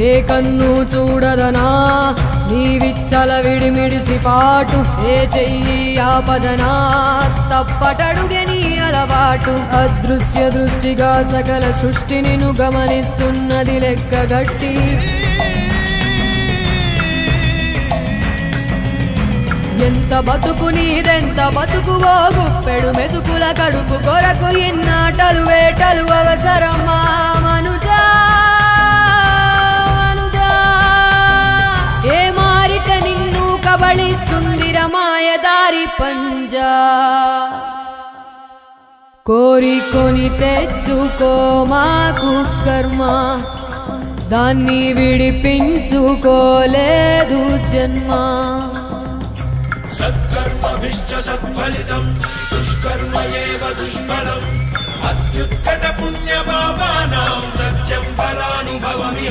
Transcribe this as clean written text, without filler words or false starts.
ఏ కన్ను చూడదనా నీవిచ్చల విడిమిడిసి పాటు ఏ చెయ్యి ఆపదనా తప్పటడుగే నీ అలవాటు అదృశ్య దృష్టిగా సకల సృష్టిని ను గమనిస్తున్నది లెక్కగట్టి ఎంత బతుకు నీదెంత బతుకువో గుప్పెడు మెతుకుల కడుపు కొరకు ఎన్నాటలు వేటలు అవసరమా మనుజా ఏ మారిక నిన్ను కబళిస్తుంది రమాయదారి పంజా కోరికొని తెచ్చుకో మాకు కర్మ దాన్ని విడిపించుకోలేదు జన్మ సత్కర్మభిశ్చ సత్ఫలితం దుష్కర్మ ఏవ దుష్ఫలం అత్యుత్కట పుణ్య పాపానాం సత్యం ఫలానుభవమిహ